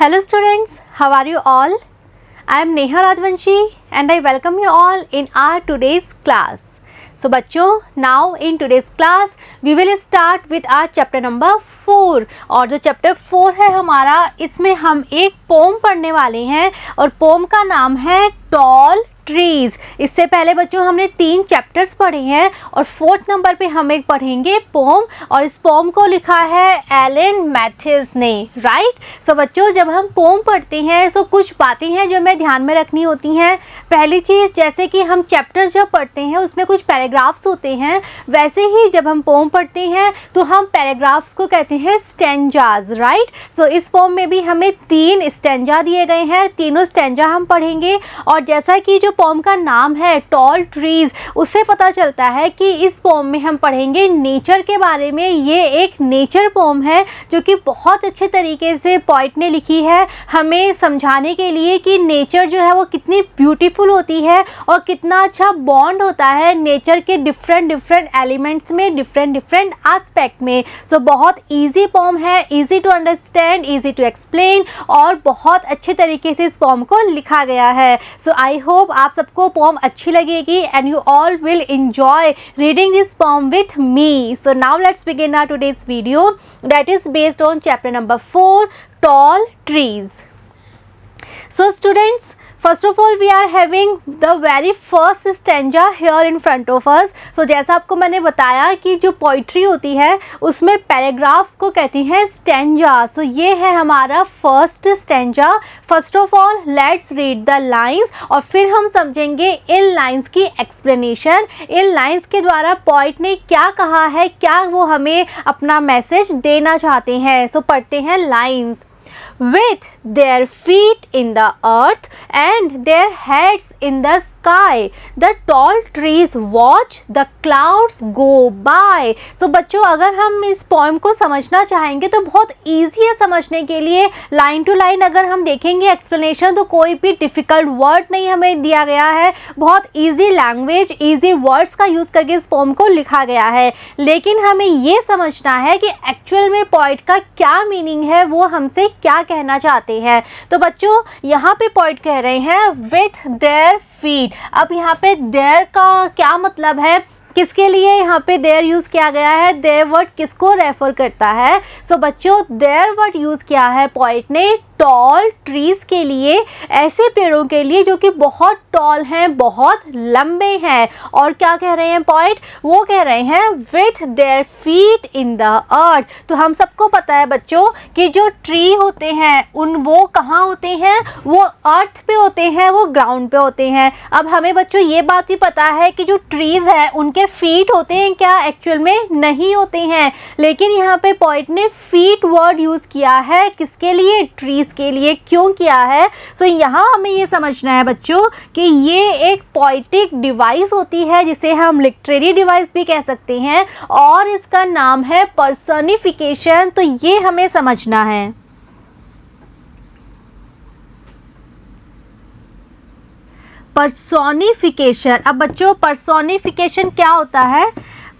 Hello students, how are you all? I am Neha Rajvanshi and I welcome you all in our today's class. So बच्चों, now in today's class we will start with our chapter number 4 और जो chapter 4 है हमारा, इसमें हम एक pome पढ़ने वाले हैं और पोम का नाम है टॉल ट्रीज़। इससे पहले बच्चों हमने 3 चैप्टर्स पढ़े हैं और 4th नंबर पे हम एक पढ़ेंगे पोम और इस पोम को लिखा है एलन मैथ्यूज ने, राइट। सो बच्चों जब हम पोम पढ़ते हैं तो कुछ बातें हैं जो हमें ध्यान में रखनी होती हैं। पहली चीज़, जैसे कि हम चैप्टर्स जब पढ़ते हैं उसमें कुछ पैराग्राफ्स होते हैं, वैसे ही जब हम पोम पढ़ते हैं तो हम पैराग्राफ्स को कहते हैं स्टैंजाज, राइट। सो इस पोम में भी हमें 3 स्टैंजा दिए गए हैं, तीनों स्टैंजा हम पढ़ेंगे। और जैसा कि जो पोम का नाम है टॉल ट्रीज़, उससे पता चलता है कि इस पोम में हम पढ़ेंगे नेचर के बारे में। ये एक नेचर पोम है जो कि बहुत अच्छे तरीके से पोइट ने लिखी है, हमें समझाने के लिए कि नेचर जो है वो कितनी ब्यूटीफुल होती है और कितना अच्छा बॉन्ड होता है नेचर के डिफरेंट एलिमेंट्स में, डिफरेंट एस्पेक्ट में। सो बहुत ईजी पोम है, easy to understand, easy to explain और बहुत अच्छे तरीके से इस पोम को लिखा गया है। सो आई होप आप सबको पोम अच्छी लगेगी and you all will enjoy reading this poem with me. So now let's begin our today's video that is based on chapter number 4, Tall Trees. So students, first of all we are having the very first stanza here in front of us. So जैसा आपको मैंने बताया कि जो poetry होती है उसमें paragraphs को कहती हैं स्टैंजा। सो ये है हमारा first stanza. First of all let's read the lines और फिर हम समझेंगे इन लाइंस की एक्सप्लेनेशन। इन लाइंस के द्वारा पोइट ने क्या कहा है, क्या वो हमें अपना मैसेज देना चाहते हैं। सो पढ़ते हैं lines. With their feet in the earth and their heads in the sky, the tall trees watch the clouds go by. So बच्चों अगर हम इस पोएम को समझना चाहेंगे तो बहुत ईजी है समझने के लिए। लाइन टू लाइन अगर हम देखेंगे एक्सप्लेनेशन तो कोई भी डिफ़िकल्ट वर्ड नहीं हमें दिया गया है, बहुत ईजी लैंग्वेज, ईजी वर्ड्स का यूज़ करके इस पोएम को लिखा गया है। लेकिन हमें ये समझना है कि एक्चुअल में पोइट का क्या मीनिंग है, वो हमसे क्या कहना चाहते हैं। तो बच्चों यहाँ पे पोइट कह रहे हैं विथ देयर फीट। अब यहाँ पे देयर का क्या मतलब है, किसके लिए यहाँ पे देयर यूज़ किया गया है, देयर वर्ड किसको रेफर करता है। सो बच्चों देयर वर्ड यूज़ किया है पोइट ने टॉल ट्रीज़ के लिए, ऐसे पेड़ों के लिए जो कि बहुत टॉल हैं, बहुत लंबे हैं। और क्या कह रहे हैं पोइट, वो कह रहे हैं with their feet in the earth. तो हम सबको पता है बच्चों कि जो ट्री होते हैं वो कहाँ होते हैं, वो अर्थ पे होते हैं, वो ग्राउंड पे होते हैं। अब हमें बच्चों ये बात भी पता है कि जो ट्रीज़ हैं उनके फीट होते हैं क्या, एक्चुअल में नहीं होते हैं। लेकिन यहाँ पे पोइट ने फीट वर्ड यूज़ किया है, किसके लिए, ट्रीज़ के लिए। क्यों किया है, सो यहाँ हमें ये समझना है बच्चों कि ये एक पोइटिक डिवाइस होती है जिसे हम लिटरेरी डिवाइस भी कह सकते हैं और इसका नाम है पर्सोनिफिकेशन। तो ये हमें समझना है। पर्सोनिफिकेशन। अब बच्चों पर्सोनिफिकेशन क्या होता है,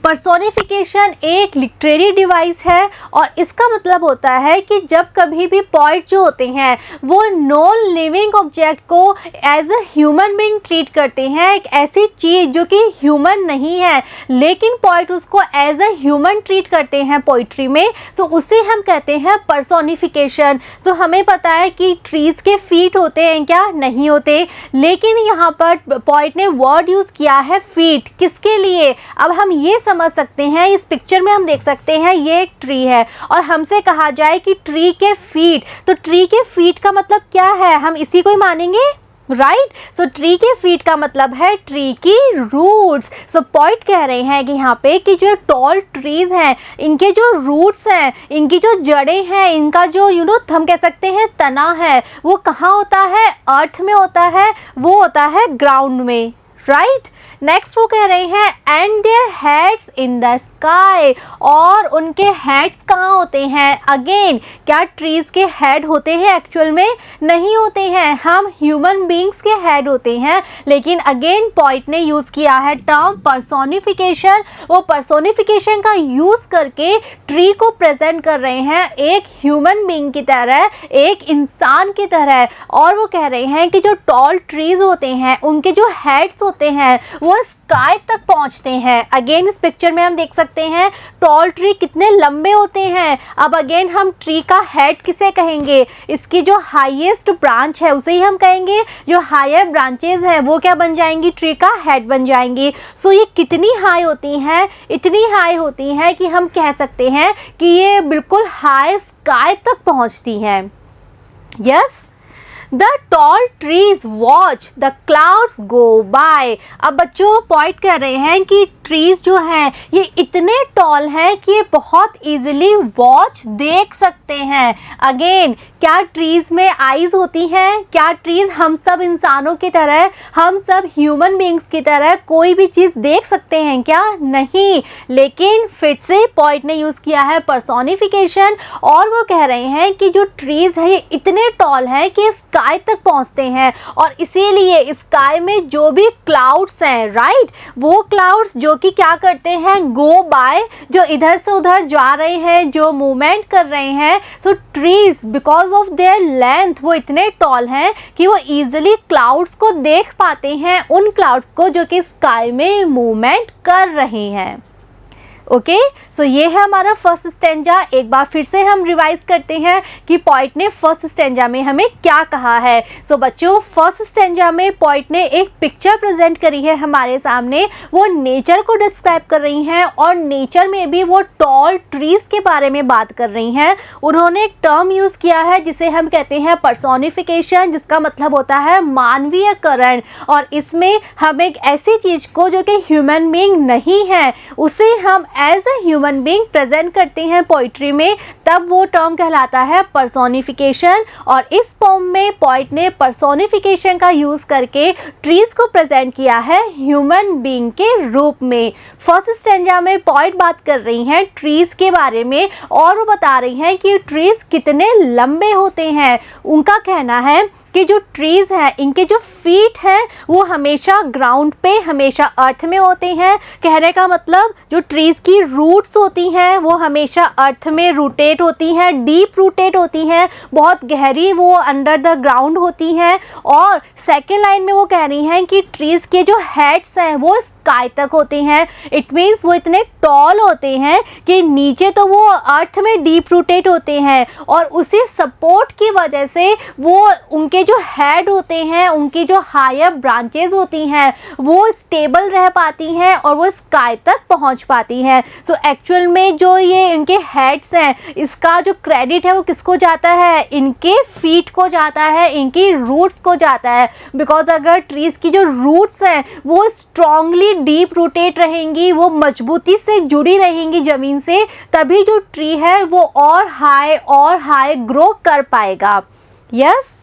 पर्सोनिफिकेशन एक लिटरेरी डिवाइस है और इसका मतलब होता है कि जब कभी भी पोइट जो होते हैं वो नॉन लिविंग ऑब्जेक्ट को as a human being treat करते हैं, एक ऐसी चीज़ जो कि ह्यूमन नहीं है लेकिन पोइट उसको एज अ ह्यूमन ट्रीट करते हैं पोइट्री में, सो उसे हम कहते हैं पर्सोनिफिकेशन। सो हमें पता है कि ट्रीज़ के फीट होते हैं क्या, नहीं होते, लेकिन यहाँ पर पोइट ने वर्ड यूज़ किया है फीट, किसके लिए। अब हम ये समझ सकते हैं, इस पिक्चर में हम देख सकते हैं ये एक ट्री है और हमसे कहा जाए कि ट्री के फीट, तो ट्री के फीट का मतलब क्या है, हम इसी को ही मानेंगे, राइट। सो ट्री के फीट का मतलब है ट्री की रूट्स। सो पोइट कह रहे हैं कि यहाँ पे कि जो टॉल ट्रीज हैं इनके जो रूट्स हैं, इनकी जो जड़ें हैं, इनका जो हम कह सकते हैं तना है, वो कहाँ होता है, अर्थ में होता है, वो होता है ग्राउंड में, राइट। नेक्स्ट वो कह रहे हैं and their heads in the sky, और उनके हेड्स कहाँ होते हैं? अगेन, क्या ट्रीज के हेड होते हैं? एक्चुअल में नहीं होते हैं, हम ह्यूमन बींग्स के हेड होते हैं। लेकिन अगेन पोइट ने यूज़ किया है टर्म पर्सोनिफिकेशन। वो पर्सोनिफिकेशन का यूज़ करके ट्री को प्रेजेंट कर रहे हैं एक ह्यूमन बींग की तरह, एक इंसान की तरह। और वो कह रहे हैं कि जो टॉल ट्रीज होते हैं उनके जो हेड्स होते हैं वो स्काई तक पहुंचते हैं। अगेन इस पिक्चर में हम देख सकते हैं टॉल ट्री कितने लंबे होते हैं। अब अगेन हम ट्री का हेड किसे कहेंगे? इसकी जो हाईएस्ट ब्रांच है उसे ही हम कहेंगे। जो हायर ब्रांचेस हैं वो क्या बन जाएंगी? ट्री का हेड बन जाएंगी। सो ये कितनी हाई होती हैं? इतनी हाई होती हैं कि हम कह सकते हैं कि ये बिल्कुल हाई स्काई तक पहुंचती हैं। Yes, the tall trees watch the clouds go by. अब बच्चों पॉइंट कर रहे हैं कि ट्रीज जो हैं ये इतने टॉल हैं कि ये बहुत इजीली वॉच देख सकते हैं। अगेन, क्या ट्रीज में आईज होती हैं? क्या ट्रीज हम सब इंसानों की तरह, हम सब ह्यूमन बींग्स की तरह कोई भी चीज़ देख सकते हैं क्या? नहीं। लेकिन फिर से पॉइंट ने यूज़ किया है पर्सोनिफिकेशन, और वो कह रहे हैं कि जो ट्रीज है ये इतने टॉल हैं कि स्काई तक पहुंचते हैं। और इसीलिए स्काई में जो भी क्लाउड्स हैं, राइट, वो क्लाउड्स जो कि क्या करते हैं? गो बाय, जो इधर से उधर जा रहे हैं, जो मूवमेंट कर रहे हैं। So trees because of their length वो इतने टॉल हैं कि वो इजीली क्लाउड्स को देख पाते हैं, उन क्लाउड्स को जो कि स्काई में मूवमेंट कर रहे हैं। ओके, सो ये है हमारा फर्स्ट स्टेंजा। एक बार फिर से हम रिवाइज करते हैं कि पॉइंट ने फर्स्ट स्टेंजा में हमें क्या कहा है। सो बच्चों, फर्स्ट स्टेंजा में पॉइंट ने एक पिक्चर प्रेजेंट करी है हमारे सामने। वो नेचर को डिस्क्राइब कर रही हैं और नेचर में भी वो टॉल ट्रीज के बारे में बात कर रही हैं। उन्होंने एक टर्म यूज़ किया है जिसे हम कहते हैं पर्सोनिफिकेशन, जिसका मतलब होता है मानवीयकरण। और इसमें हम एक ऐसी चीज़ को जो कि ह्यूमन बीइंग नहीं है उसे हम as a human being present करते हैं पोइट्री में, तब वो टर्म कहलाता है पर्सोनिफिकेशन। और इस पोम में पोइट ने पर्सोनिफिकेशन का यूज़ करके ट्रीज को प्रेजेंट किया है ह्यूमन बीइंग के रूप में। फर्स्ट स्टेंजा में पोइट बात कर रही हैं ट्रीज के बारे में, और वो बता रही हैं कि ट्रीज कितने लंबे होते हैं। उनका कहना है कि जो ट्रीज़ हैं इनके जो फीट हैं वो हमेशा ग्राउंड पे, हमेशा अर्थ में होते हैं। कहने का मतलब जो ट्रीज़ की रूट्स होती हैं वो हमेशा अर्थ में रूटेट होती हैं, डीप रूटेट होती हैं, बहुत गहरी वो अंडर द ग्राउंड होती हैं। और सेकेंड लाइन में वो कह रही हैं कि ट्रीज़ के जो हेड्स हैं वो स्काई तक होते हैं। इट मीन्स वो इतने टॉल होते हैं कि नीचे तो वो अर्थ में डीप रूटेट होते हैं और उसी सपोर्ट की वजह से वो उनके जो हेड होते हैं, उनकी जो हायर ब्रांचेस होती हैं वो स्टेबल रह पाती हैं और वो स्काई तक पहुंच पाती हैं। सो एक्चुअल में जो ये इनके हेड्स हैं इसका जो क्रेडिट है वो किसको जाता है? इनके फीट को जाता है, इनकी रूट्स को जाता है। बिकॉज अगर ट्रीज़ की जो रूट्स हैं वो स्ट्रॉन्गली डीप रूटेट रहेंगी, वो मजबूती से जुड़ी रहेंगी ज़मीन से, तभी जो ट्री है वो और हाई ग्रो कर पाएगा। यस।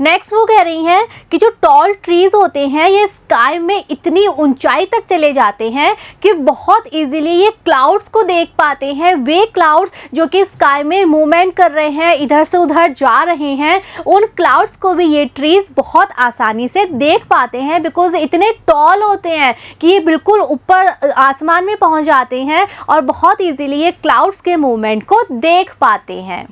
नेक्स्ट वो कह रही हैं कि जो टॉल ट्रीज़ होते हैं ये स्काई में इतनी ऊंचाई तक चले जाते हैं कि बहुत इजीली ये क्लाउड्स को देख पाते हैं। वे क्लाउड्स जो कि स्काई में मूवमेंट कर रहे हैं, इधर से उधर जा रहे हैं, उन क्लाउड्स को भी ये ट्रीज़ बहुत आसानी से देख पाते हैं। बिकॉज इतने टॉल होते हैं कि ये बिल्कुल ऊपर आसमान में पहुँच जाते हैं और बहुत ईजीली ये क्लाउड्स के मूवमेंट को देख पाते हैं।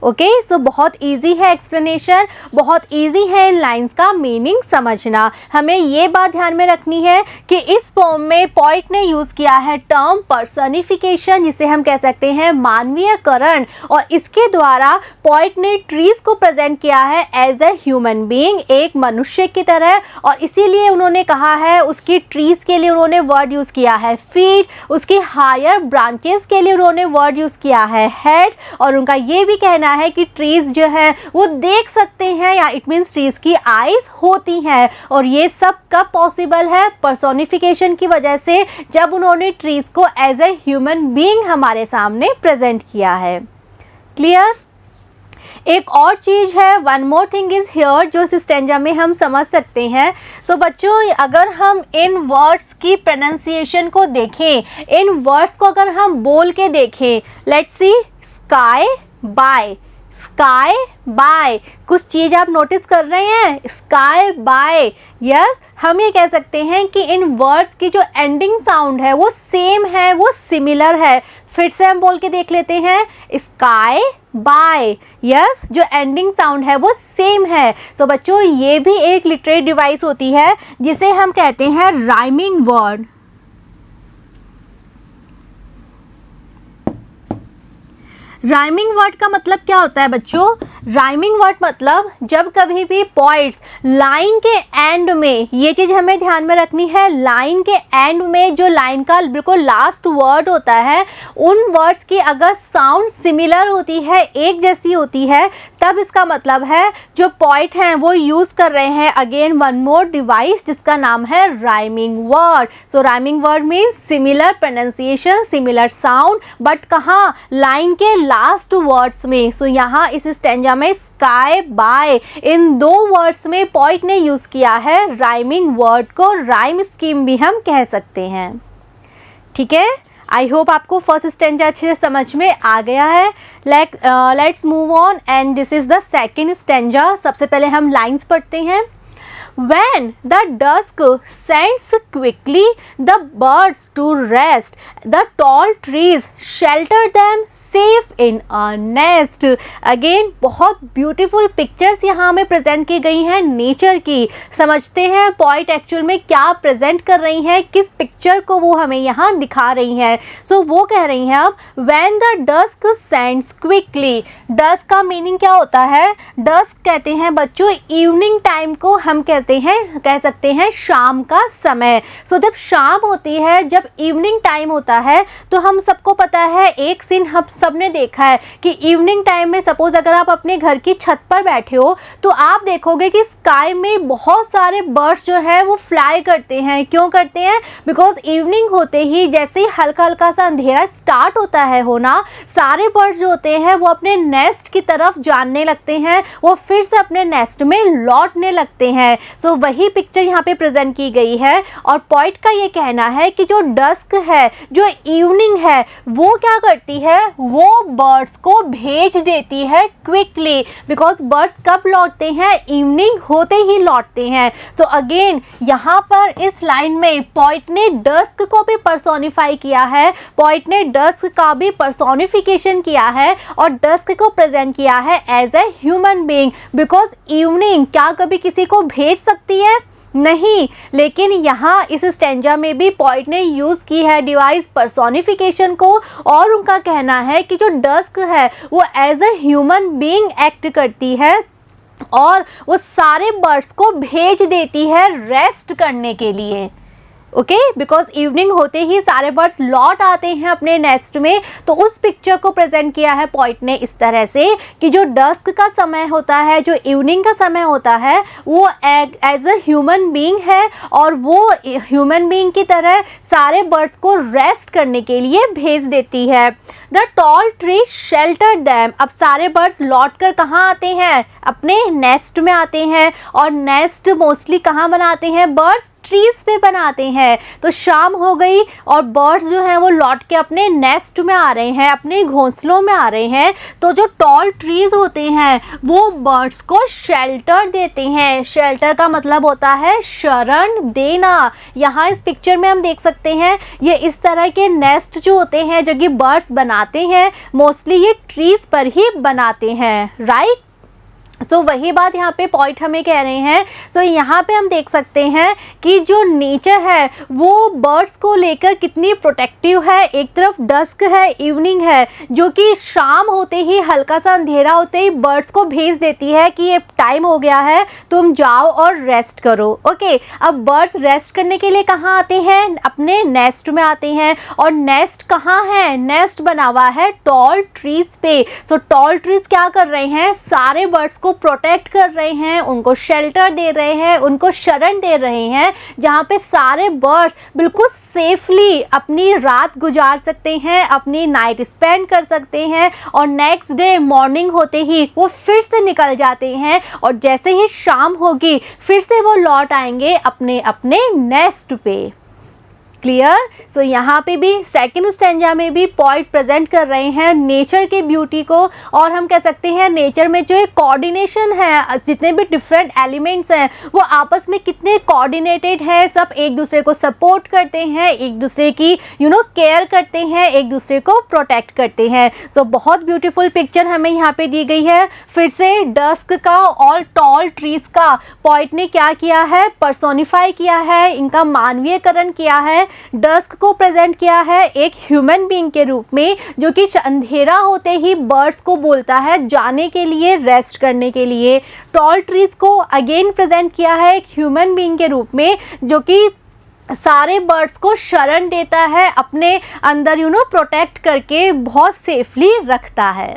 ओके, सो बहुत इजी है एक्सप्लेनेशन, बहुत इजी है इन लाइंस का मीनिंग समझना। हमें ये बात ध्यान में रखनी है कि इस पोम में पोइट ने यूज़ किया है टर्म पर्सनिफिकेशन, जिसे हम कह सकते हैं मानवीयकरण, और इसके द्वारा पोइट ने ट्रीज़ को प्रेजेंट किया है एज ए ह्यूमन बीइंग, एक मनुष्य की तरह। और इसीलिए उन्होंने कहा है उसकी ट्रीज़ के लिए उन्होंने वर्ड यूज़ किया है फीट, उसकी हायर ब्रांचेस के लिए उन्होंने वर्ड यूज़ किया है हेड्स, और उनका ये भी कहना है कि ट्रीज जो है वो देख सकते हैं, या इट मीन्स ट्रीज की आईज होती हैं। और ये सब कब पॉसिबल है? पर्सोनिफिकेशन की वजह से, जब उन्होंने ट्रीज को एज ए ह्यूमन बीइंग हमारे सामने प्रेजेंट किया है। क्लियर? एक और चीज़ है, one more thing is here, जो इस स्टेंजा में हम समझ सकते हैं। सो बच्चों, अगर हम इन वर्ड्स की प्रोनाउंसिएशन को देखें, इन वर्ड्स को अगर हम बोल के देखें, let's see, sky by, sky by, कुछ चीज़ आप नोटिस कर रहे हैं, स्काई बाय। यस, हम ये कह सकते हैं कि इन वर्ड्स की जो एंडिंग साउंड है वो सेम है, वो सिमिलर है। फिर से हम बोल के देख लेते हैं, स्काई बाय। यस, जो एंडिंग साउंड है वो सेम है। सो बच्चों, ये भी एक लिटरेरी डिवाइस होती है जिसे हम कहते हैं राइमिंग वर्ड। राइमिंग वर्ड का मतलब क्या होता है बच्चों? राइमिंग वर्ड मतलब जब कभी भी पॉइंट्स लाइन के एंड में, ये चीज़ हमें ध्यान में रखनी है, लाइन के एंड में जो लाइन का बिल्कुल लास्ट वर्ड होता है, उन वर्ड्स की अगर साउंड सिमिलर होती है, एक जैसी होती है, तब इसका मतलब है जो पॉइंट हैं वो यूज़ कर रहे हैं अगेन वन मोर डिवाइस जिसका नाम है rhyming word. So rhyming word means similar pronunciation, similar sound, but कहाँ? लाइन के लास्ट वर्ड्स में। सो यहाँ इस स्टेंजा में स्काई बाय, इन दो वर्ड्स में पॉइंट ने यूज किया है राइमिंग वर्ड को, राइम स्कीम भी हम कह सकते हैं। ठीक है, आई होप आपको फर्स्ट स्टेंजा अच्छे से समझ में आ गया है। Let's move on and this is the second stanza. सबसे पहले हम लाइन्स पढ़ते हैं। When the dusk sends quickly the birds to rest, the tall trees shelter them safe in a nest. Again, बहुत ब्यूटीफुल पिक्चर्स यहाँ में present की गई हैं नेचर की। समझते हैं पॉइंट एक्चुअल में क्या प्रेजेंट कर रही हैं, किस पिक्चर को वो हमें यहाँ दिखा रही हैं। सो वो कह रही हैं अब, when the dusk sends quickly, dusk का मीनिंग क्या होता है? dusk कहते हैं बच्चों इवनिंग टाइम को, हम कह सकते हैं शाम का समय। सो जब शाम होती है, जब इवनिंग टाइम होता है, तो हम सबको पता है, एक सीन हम सब ने देखा है कि इवनिंग टाइम में सपोज अगर आप अपने घर की छत पर बैठे हो तो आप देखोगे कि स्काई में बहुत सारे बर्ड्स जो है वो फ्लाई करते हैं। क्यों करते हैं? बिकॉज इवनिंग होते ही जैसे ही हल्का हल्का सा अंधेरा स्टार्ट होता है होना, सारे बर्ड्स जो होते हैं वो अपने नेस्ट की तरफ जानने लगते हैं, वो फिर से अपने नेस्ट में लौटने लगते हैं। सो वही पिक्चर यहाँ पे प्रेजेंट की गई है और पॉइंट का ये कहना है कि जो डस्क है, जो इवनिंग है, वो क्या करती है? वो बर्ड्स को भेज देती है क्विकली, बिकॉज बर्ड्स कब लौटते हैं? इवनिंग होते ही लौटते हैं। तो अगेन यहाँ पर इस लाइन में पॉइंट ने डस्क को भी पर्सोनिफाई किया है, पॉइंट ने डस्क का भी पर्सोनिफिकेशन किया है और डस्क को प्रेजेंट किया है as a human being. Because evening क्या कभी किसी को भेज सकती है? नहीं, लेकिन यहाँ इस स्टेंजा में भी पॉइंट ने यूज़ की है डिवाइस पर्सोनिफिकेशन को और उनका कहना है कि जो डस्क है वो as a human being act करती है और वो सारे बर्ड्स को भेज देती है रेस्ट करने के लिए। ओके, बिकॉज इवनिंग होते ही सारे बर्ड्स लौट आते हैं अपने नेस्ट में। तो उस पिक्चर को प्रेजेंट किया है पॉइंट ने इस तरह से कि जो डस्क का समय होता है, जो इवनिंग का समय होता है, वो एज अ ह्यूमन बीइंग है और वो ह्यूमन बीइंग की तरह सारे बर्ड्स को रेस्ट करने के लिए भेज देती है। The tall tree shelter them, अब सारे बर्ड्स लौट कर कहाँ आते हैं? अपने नेस्ट में आते हैं और नेस्ट मोस्टली कहाँ बनाते हैं बर्ड्स? ट्रीज पे बनाते हैं। तो शाम हो गई और बर्ड्स जो हैं वो लौट के अपने नेस्ट में आ रहे हैं, अपने घोंसलों में आ रहे हैं। तो जो टॉल ट्रीज होते हैं वो बर्ड्स को शेल्टर देते हैं। शेल्टर का मतलब होता है शरण देना। यहाँ इस पिक्चर में हम देख सकते हैं ये इस तरह के नेस्ट जो होते हैं जो कि बर्ड्स बनाते हैं, मोस्टली ये ट्रीज पर ही बनाते हैं, राइट। तो वही बात यहाँ पे पॉइंट हमें कह रहे हैं। सो यहाँ पे हम देख सकते हैं कि जो नेचर है वो बर्ड्स को लेकर कितनी प्रोटेक्टिव है। एक तरफ डस्क है, इवनिंग है, जो कि शाम होते ही, हल्का सा अंधेरा होते ही बर्ड्स को भेज देती है कि ये टाइम हो गया है, तुम जाओ और रेस्ट करो। ओके, अब बर्ड्स रेस्ट करने के लिए कहाँ आते हैं? अपने नेस्ट में आते हैं। और नेस्ट कहाँ है? नेस्ट बना हुआ है टॉल ट्रीज पे। सो टॉल ट्रीज क्या कर रहे हैं? सारे बर्ड्स को प्रोटेक्ट कर रहे हैं, उनको शेल्टर दे रहे हैं, उनको शरण दे रहे हैं, जहाँ पे सारे बर्ड्स बिल्कुल सेफली अपनी रात गुजार सकते हैं, अपनी नाइट स्पेंड कर सकते हैं, और नेक्स्ट डे मॉर्निंग होते ही वो फिर से निकल जाते हैं, और जैसे ही शाम होगी फिर से वो लौट आएंगे अपने अपने नेस्ट पे। क्लियर? सो यहाँ पे भी सेकंड स्टैंजा में भी पोइट प्रेजेंट कर रहे हैं नेचर के ब्यूटी को, और हम कह सकते हैं नेचर में जो एक कोऑर्डिनेशन है, जितने भी डिफरेंट एलिमेंट्स हैं वो आपस में कितने कोऑर्डिनेटेड है, सब एक दूसरे को सपोर्ट करते हैं, एक दूसरे की केयर करते हैं, एक दूसरे को प्रोटेक्ट करते हैं। सो बहुत ब्यूटीफुल पिक्चर हमें यहाँ पे दी गई है। फिर से डस्क का और टॉल ट्रीज का पोइट ने क्या किया है? पर्सोनिफाई किया है, इनका मानवीयकरण किया है। डस्क को प्रेजेंट किया है एक ह्यूमन बीइंग के रूप में, जो कि अंधेरा होते ही बर्ड्स को बोलता है जाने के लिए, रेस्ट करने के लिए। टॉल ट्रीज को अगेन प्रेजेंट किया है एक ह्यूमन बीइंग के रूप में, जो कि सारे बर्ड्स को शरण देता है, अपने अंदर प्रोटेक्ट करके बहुत सेफली रखता है।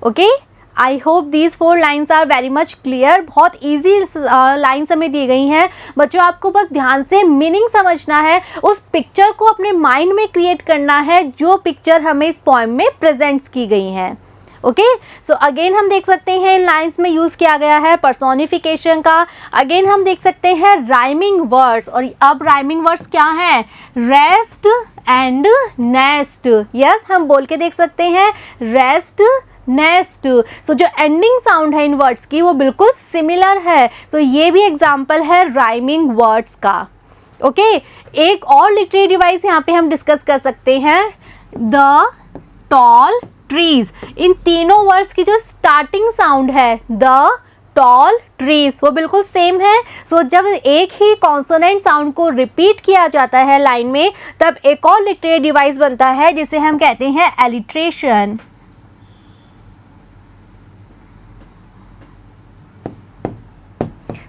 Okay, I hope these 4 lines are very much clear. बहुत ईजी लाइन्स हमें दी गई हैं बच्चों, आपको बस ध्यान से मीनिंग समझना है, उस पिक्चर को अपने माइंड में क्रिएट करना है जो पिक्चर हमें इस पोएम में प्रेजेंट्स की गई हैं। ओके, सो अगेन हम देख सकते हैं इन लाइन्स में यूज़ किया गया है पर्सोनिफिकेशन का। अगेन हम देख सकते हैं राइमिंग वर्ड्स, और अब राइमिंग वर्ड्स क्या हैं? Rest and nest. यस, हम बोल के देख सकते हैं रेस्ट नेस्ट। सो जो एंडिंग साउंड है इन वर्ड्स की वो बिल्कुल सिमिलर है। सो ये भी एग्जाम्पल है राइमिंग वर्ड्स का। ओके, एक और लिटरेरी डिवाइस यहाँ पे हम डिस्कस कर सकते हैं, द, टॉल, ट्रीज। इन तीनों वर्ड्स की जो स्टार्टिंग साउंड है द, टॉल, ट्रीज, वो बिल्कुल सेम है। सो जब एक ही कॉन्सोनेंट साउंड को रिपीट किया जाता है लाइन में, तब एक और लिटरेरी डिवाइस बनता है जिसे हम कहते हैं एलिट्रेशन।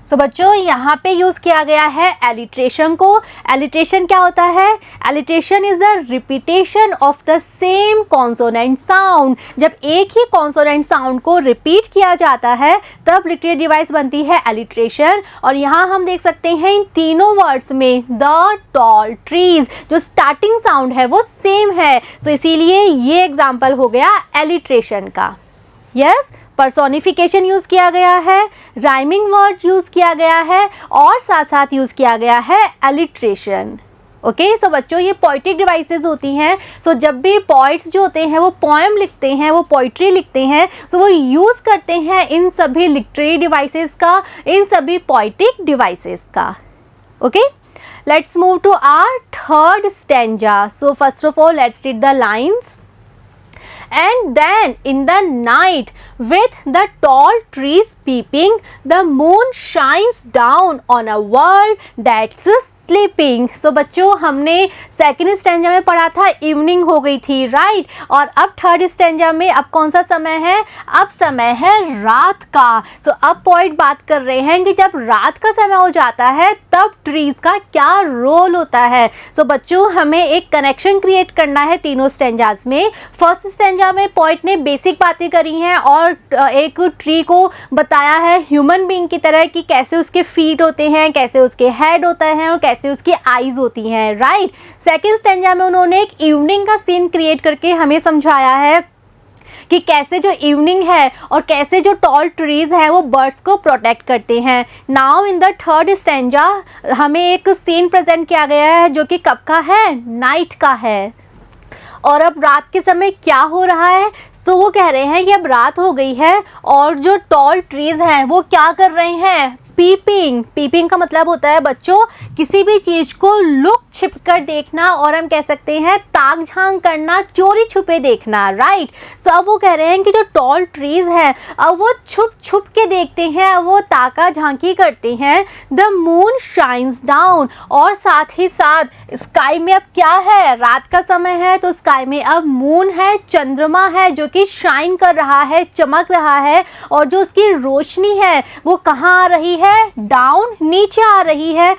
सो बच्चों यहाँ पे यूज़ किया गया है एलिट्रेशन को। एलिट्रेशन क्या होता है? Alliteration is the repetition of the same consonant sound. जब एक ही कॉन्सोनेंट साउंड को रिपीट किया जाता है तब लिटरेरी डिवाइस बनती है एलिट्रेशन। और यहाँ हम देख सकते हैं इन तीनों वर्ड्स में द, टॉल, ट्रीज, जो स्टार्टिंग साउंड है वो सेम है। सो इसीलिए ये एग्जाम्पल हो गया एलिट्रेशन का। यस, पर्सोनिफिकेशन यूज़ किया गया है, राइमिंग वर्ड यूज़ किया गया है, और साथ साथ यूज़ किया गया है एलिट्रेशन। ओके, सो बच्चों ये पोइटिक डिवाइसेस होती हैं। सो जब भी पोइट्स जो होते हैं वो पोएम लिखते हैं, वो पोइट्री लिखते हैं, सो वो यूज़ करते हैं इन सभी लिटरेरी डिवाइसेस का, इन सभी पोइटिक डिवाइसेस का। Okay, let's move to our third stanza. So first of all let's read the lines. And then in the night, with the tall trees peeping, the moon shines down on a world that's sleeping. So बच्चों हमने second stanza में पढ़ा था evening हो गई थी, right? और अब थर्ड स्टैंजा में अब कौन सा समय है? अब समय है रात का। सो अब पोइट बात कर रहे हैं कि जब रात का समय हो जाता है तब ट्रीज का क्या रोल होता है। सो बच्चों हमें एक कनेक्शन क्रिएट करना है तीनों स्टैंजाज में। फर्स्ट स्टैंजा में पोइट ने बेसिक बातें करी हैं और एक ट्री को बताया है ह्यूमन बीइंग की तरह कि कैसे उसके फीट होते हैं, कैसे उसके हेड होता है और कैसे उसकी आईज होती हैं, राइट? सेकंड स्टैंजा में उन्होंने एक इवनिंग का सीन क्रिएट करके हमें समझाया है कि कैसे जो इवनिंग है और कैसे जो टॉल ट्रीज है वो बर्ड्स को प्रोटेक्ट करते हैं। Now in the third stanza हमें एक सीन प्रेजेंट किया गया है जो कि कब का है? नाइट का है। और अब रात के समय क्या हो रहा है? तो वो कह रहे हैं कि अब रात हो गई है और जो टॉल ट्रीज हैं वो क्या कर रहे हैं? पीपिंग। पीपिंग का मतलब होता है बच्चों किसी भी चीज़ को लुक छिपकर देखना, और हम कह सकते हैं ताक झांक करना, चोरी छुपे देखना, राइट। सो अब वो कह रहे हैं कि जो टॉल ट्रीज हैं अब वो छुप छुप के देखते हैं, अब वो ताका झांकी करते हैं। द मून शाइन्स डाउन, और साथ ही साथ स्काई में अब क्या है, रात का समय है तो स्काई में अब मून है, चंद्रमा है जो कि शाइन कर रहा है, चमक रहा है, और जो उसकी रोशनी है वो कहाँ आ रही है, डाउन, नीचे आ रही है।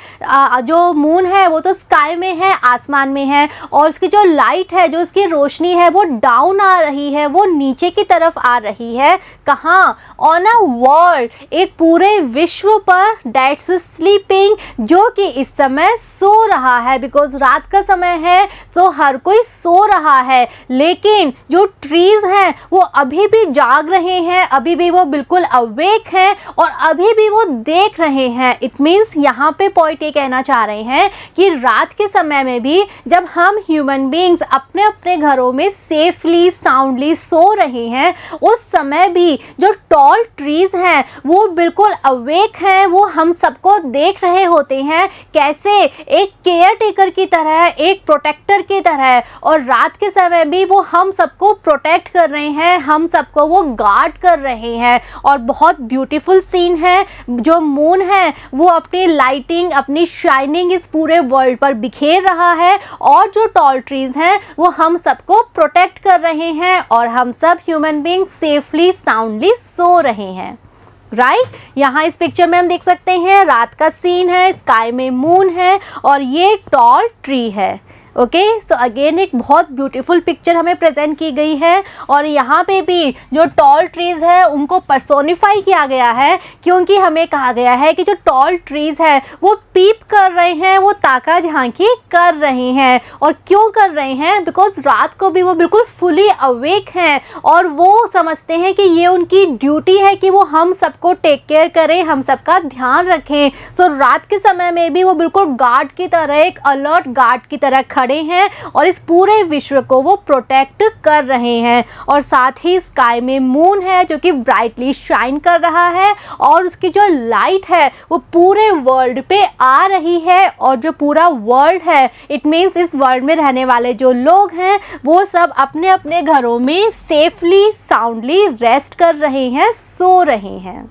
जो मून है वो तो स्काई में है, आसमान में है, और उसकी जो लाइट है, जो उसकी रोशनी है वो डाउन आ रही है, वो नीचे की तरफ आ रही है। कहाँ, ऑन अ वर्ल्ड, एक पूरे विश्व पर, दैट्स स्लीपिंग, जो कि इस समय सो रहा है, बिकॉज रात का समय है तो हर कोई सो रहा है। लेकिन जो ट्रीज हैं वो अभी भी जाग रहे हैं, अभी भी वो बिल्कुल अवेक हैं, और अभी भी वो देख रहे हैं। इट मीन्स यहाँ पे पॉइंट ये कहना चाह रहे हैं कि रात के समय में भी जब हम ह्यूमन बीइंग्स अपने अपने घरों में सेफली साउंडली सो रहे हैं, उस समय भी जो टॉल ट्रीज हैं वो बिल्कुल अवेक हैं, वो हम सबको देख रहे होते हैं, कैसे, एक केयर टेकर की तरह, एक प्रोटेक्टर की तरह, और रात के समय भी वो हम सबको प्रोटेक्ट कर रहे हैं, हम सबको वो गार्ड कर रहे हैं। और बहुत ब्यूटीफुल सीन है, जो मून है वो अपनी लाइटिंग, अपनी शाइनिंग इस पूरे वर्ल्ड पर बिखेर रहा है, और जो टॉल ट्रीज हैं वो हम सबको प्रोटेक्ट कर रहे हैं, और हम सब ह्यूमन बीइंग सेफली साउंडली सो रहे हैं, राइट। यहाँ इस पिक्चर में हम देख सकते हैं रात का सीन है, स्काई में मून है, और ये टॉल ट्री है। ओके, सो अगेन एक बहुत ब्यूटीफुल पिक्चर हमें प्रेजेंट की गई है, और यहाँ पे भी जो टॉल ट्रीज़ है उनको पर्सोनिफाई किया गया है, क्योंकि हमें कहा गया है कि जो टॉल ट्रीज़ है वो पीप कर रहे हैं, वो ताका झांकी कर रहे हैं। और क्यों कर रहे हैं, बिकॉज रात को भी वो बिल्कुल फुली अवेक हैं, और वो समझते हैं कि ये उनकी ड्यूटी है कि वो हम सबको टेक केयर करें, हम सबका ध्यान रखें। सो रात के समय में भी वो बिल्कुल गार्ड की तरह, एक अलर्ट गार्ड की तरह खड़े हैं, और इस पूरे विश्व को वो प्रोटेक्ट कर रहे हैं। और साथ ही स्काई में मून है जो कि ब्राइटली शाइन कर रहा है, और उसकी जो लाइट है वो पूरे वर्ल्ड पे आ रही है, और जो पूरा वर्ल्ड है, इट मीन्स इस वर्ल्ड में रहने वाले जो लोग हैं वो सब अपने अपने घरों में सेफली साउंडली रेस्ट कर रहे हैं, सो रहे हैं।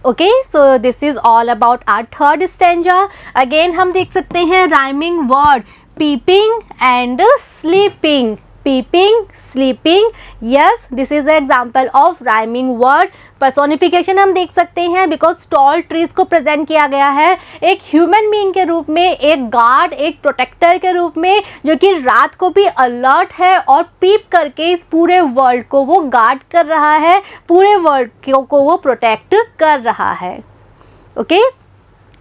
Okay, so this is all about our third stanza. Again हम देख सकते हैं rhyming word peeping and sleeping, peeping, sleeping, yes, this is the example of rhyming word. personification हम देख सकते हैं, बिकॉज टॉल ट्रीज को प्रेजेंट किया गया है एक ह्यूमन बीइंग के रूप में, एक गार्ड, एक प्रोटेक्टर के रूप में, जो कि रात को भी अलर्ट है, और पीप करके इस पूरे वर्ल्ड को वो गार्ड कर रहा है, पूरे वर्ल्ड को वो प्रोटेक्ट कर रहा है। ओके,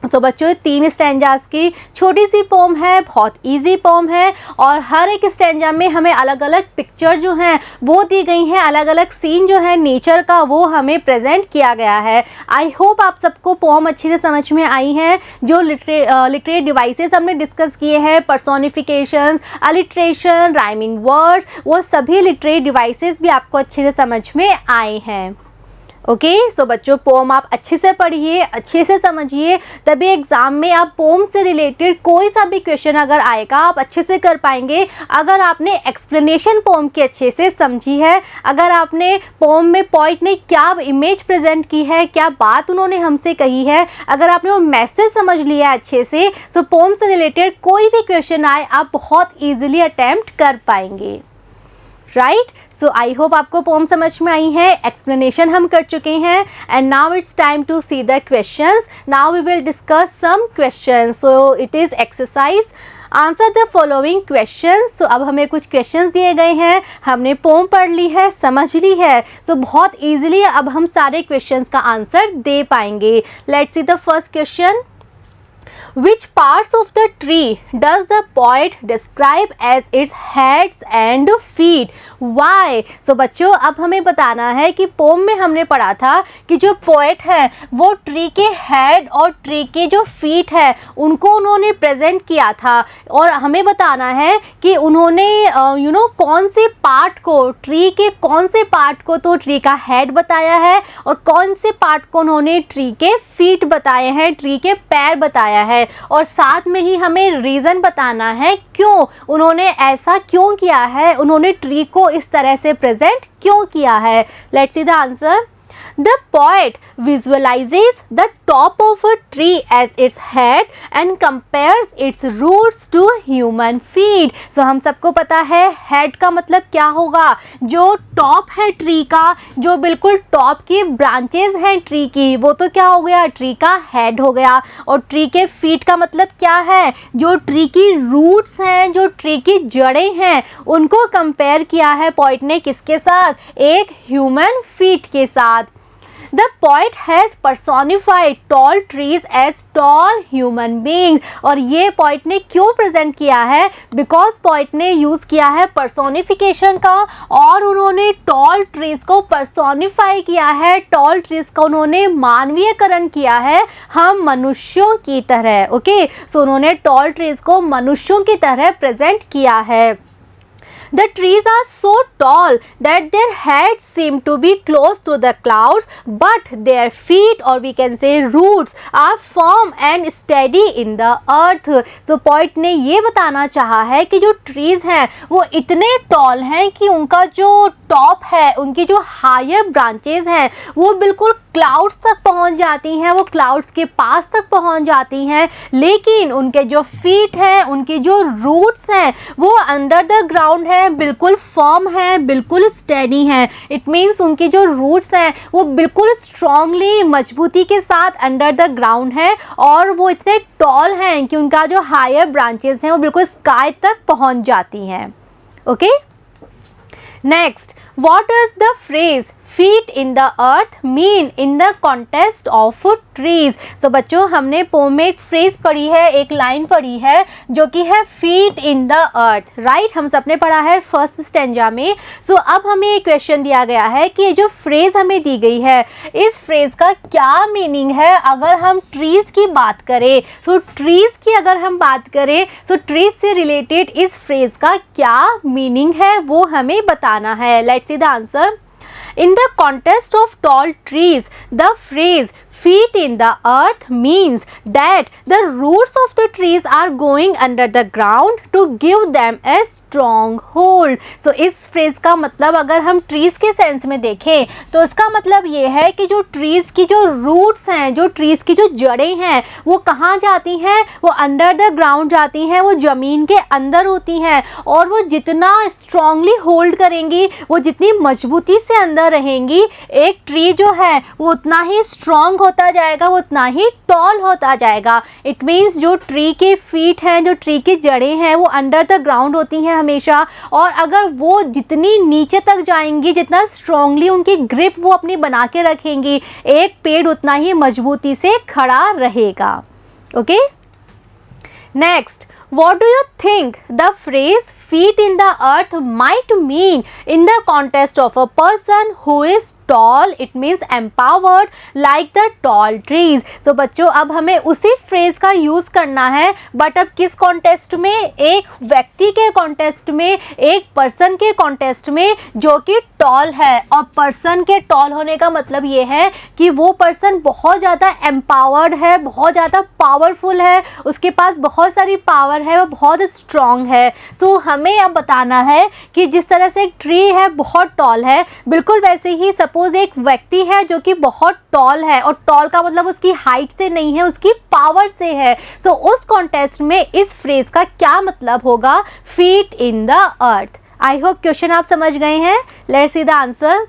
सो बच्चों, 3 स्टैंजास की छोटी सी पोम है, बहुत इजी पोम है, और हर एक स्टैंजा में हमें अलग अलग पिक्चर जो हैं वो दी गई हैं, अलग अलग सीन जो है नेचर का वो हमें प्रेजेंट किया गया है। आई होप आप सबको पोम अच्छे से समझ में आई हैं। जो लिटरेरी डिवाइसेस हमने डिस्कस किए हैं, पर्सोनिफिकेशंस, अलिट्रेशन, राइमिंग वर्ड्स, वो सभी लिटरेरी डिवाइसेस भी आपको अच्छे से समझ में आए हैं। ओके, सो बच्चों, पोम आप अच्छे से पढ़िए, अच्छे से समझिए, तभी एग्ज़ाम में आप पोम से रिलेटेड कोई सा भी क्वेश्चन अगर आएगा आप अच्छे से कर पाएंगे। अगर आपने एक्सप्लेनेशन पोम की अच्छे से समझी है, अगर आपने पोम में पॉइंट ने क्या इमेज प्रेजेंट की है, क्या बात उन्होंने हमसे कही है, अगर आपने वो मैसेज समझ लिया अच्छे से, सो पोम से रिलेटेड कोई भी क्वेश्चन आए आप बहुत ईजिली अटैम्प्ट कर पाएंगे, राइट। सो आई होप आपको पोम समझ में आई है, एक्सप्लेनेशन हम कर चुके हैं, and now it's time to see the questions. Now we will discuss some questions. So it is exercise answer the following questions. So अब हमें कुछ क्वेश्चंस दिए गए हैं, हमने पोम पढ़ ली है, समझ ली है, सो बहुत ईजिली अब हम सारे क्वेश्चंस का आंसर दे पाएंगे। Let's see the first question. Which parts of the tree does the poet describe as its heads and feet? Why? So बच्चों, अब हमें बताना है कि पोम में हमने पढ़ा था कि जो पोएट है वो ट्री के हेड और ट्री के जो फीट है उनको उन्होंने प्रेजेंट किया था, और हमें बताना है कि उन्होंने कौन से पार्ट को, ट्री के कौन से पार्ट को तो ट्री का हेड बताया है, और कौन से पार्ट को उन्होंने ट्री के फीट बताए हैं, ट्री के पैर बताया बताया है और साथ में ही हमें रीज़न बताना है क्यों उन्होंने ऐसा क्यों किया है, उन्होंने ट्री को इस तरह से प्रेजेंट क्यों किया है। Let's see the answer. The poet visualizes the top of a tree as its head and compares its roots to human feet. So हम सबको पता है head का मतलब क्या होगा, जो टॉप है ट्री का, जो बिल्कुल टॉप की ब्रांचेज हैं ट्री की, वो तो क्या हो गया, ट्री का हेड हो गया। और ट्री के फीट का मतलब क्या है, जो ट्री की रूट्स हैं, जो ट्री की जड़ें हैं, उनको कंपेयर किया है पोइट ने किसके साथ, एक ह्यूमन फीट के साथ। The poet has personified tall trees as tall human beings. और ये poet ने क्यों प्रेजेंट किया है, बिकॉज poet ने यूज़ किया है personification का और उन्होंने tall trees को personify किया है, tall trees का उन्होंने मानवीयकरण किया है हम मनुष्यों की तरह। ओके, सो उन्होंने tall trees को मनुष्यों की तरह प्रेजेंट किया है। The trees are so tall that their heads seem to be close to the clouds, but their feet, or we can say roots, are firm and steady in the earth. So poet ने ये बताना चाहा है कि जो trees हैं वो इतने tall हैं कि उनका जो टॉप है, उनकी जो हायर ब्रांचेज हैं वो बिल्कुल क्लाउड्स तक पहुंच जाती हैं, वो क्लाउड्स के पास तक पहुंच जाती हैं, लेकिन उनके जो फीट हैं, उनकी जो रूट्स हैं वो अंडर द ग्राउंड है, बिल्कुल फर्म है, बिल्कुल स्टेडी हैं। इट मीन्स उनकी जो रूट्स हैं वो बिल्कुल स्ट्रांगली, मजबूती के साथ अंडर द ग्राउंड है और वो इतने टॉल हैं कि उनका जो हायर ब्रांचेस हैं वो बिल्कुल स्काई तक पहुंच जाती हैं। Okay, next, what does the phrase feet in the earth mean in the context of trees? So बच्चों, हमने पोम में एक फ्रेज पढ़ी है, एक लाइन पढ़ी है जो कि है feet in the earth, right? हम सबने पढ़ा है फर्स्ट स्टेंजा में। सो अब हमें एक क्वेश्चन दिया गया है कि ये जो फ्रेज हमें दी गई है, इस फ्रेज का क्या मीनिंग है अगर हम ट्रीज की बात करें। सो ट्रीज की अगर हम बात करें, सो ट्रीज से रिलेटेड इस फ्रेज का क्या मीनिंग है वो हमें बताना है। Let's see the answer. In the context of tall trees, the phrase feet in the earth means that the roots of the trees are going under the ground to give them a strong hold. So इस phrase का मतलब अगर हम trees के sense में देखें तो इसका मतलब ये है कि जो trees की जो roots हैं, जो trees की जो जड़ें हैं वो कहाँ जाती हैं, वो under the ground जाती हैं, वो ज़मीन के अंदर होती हैं और वो जितना strongly hold करेंगी, वो जितनी मजबूती से अंदर रहेंगी, एक ट्री जो है वो उतना ही स्ट्रॉन्ग होता जाएगा, वो उतना ही टॉल होता जाएगा। इट मीन्स जो ट्री के फीट हैं, जो ट्री की जड़ें हैं वो अंडर द ग्राउंड होती हैं हमेशा, और अगर वो जितनी नीचे तक जाएंगी, जितना स्ट्रॉन्गली उनकी ग्रिप वो अपनी बना के रखेंगी, एक पेड़ उतना ही मजबूती से खड़ा रहेगा। Okay, next, what do you think the phrase feet in the earth might mean in the context of a person who is tall? It means empowered like the tall trees. So बच्चों, अब हमें उसी phrase का use करना है, but अब किस contest में, एक व्यक्ति के कॉन्टेस्ट में, एक पर्सन के कॉन्टेस्ट में जो कि टॉल है। और पर्सन के टॉल होने का मतलब ये है कि वो पर्सन बहुत ज़्यादा एम्पावर्ड है, बहुत ज़्यादा पावरफुल है, उसके पास बहुत सारी पावर है, वो बहुत स्ट्रॉन्ग है। सो हमें अब बताना है कि जिस तरह से एक ट्री है बहुत टॉल है, बिल्कुल वैसे ही सपोज एक व्यक्ति है जो कि बहुत टॉल है, और टॉल का मतलब उसकी हाइट से नहीं है, उसकी पावर से है। सो उस कॉन्टेक्स्ट में इस फ्रेज का क्या मतलब होगा, feet in the earth. I hope question आप समझ गए हैं। Let's see the answer.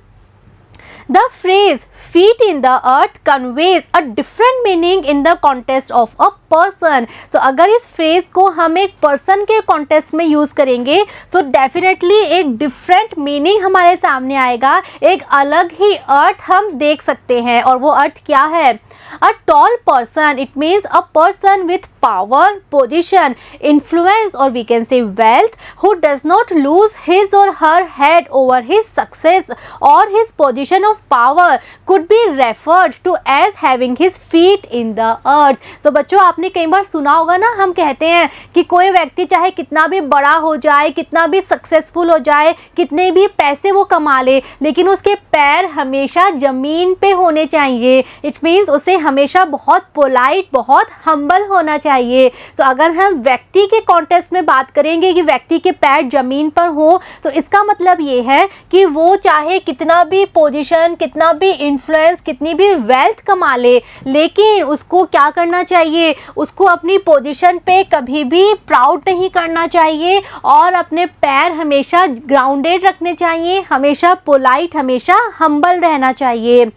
The phrase feet in the earth conveys a different meaning in the context of a person. So अगर इस phrase को हम एक person के context में use करेंगे तो definitely एक different meaning हमारे सामने आएगा, एक अलग ही अर्थ हम देख सकते हैं। और वो अर्थ क्या है? A tall person, it means a person with power, position, influence, or we can say wealth, who does not lose his or her head over his success or his position of of power could be referred to as having his feet in the earth. So बच्चों आपने कई बार सुना होगा ना, हम कहते हैं कि कोई व्यक्ति चाहे कितना भी बड़ा हो जाए, कितना भी सक्सेसफुल हो जाए, कितने भी पैसे वो कमा ले, लेकिन उसके पैर हमेशा ज़मीन पे होने चाहिए. इट मीन्स उसे हमेशा बहुत पोलाइट, बहुत हम्बल होना चाहिए. तो अगर हम व्यक्ति के कॉन्टेक्स्ट में बात करेंगे कि व्यक्ति के पैर ज़मीन पर हो, तो इसका मतलब ये है कि वो चाहे कितना भी पोजीशन, कितना भी इन्फ्लुएंस, कितनी भी वेल्थ कमा ले, लेकिन उसको क्या करना चाहिए, उसको अपनी पोजीशन पे कभी भी प्राउड नहीं करना चाहिए और अपने पैर हमेशा ग्राउंडेड रखने चाहिए, हमेशा पोलाइट, हमेशा हम्बल रहना चाहिए.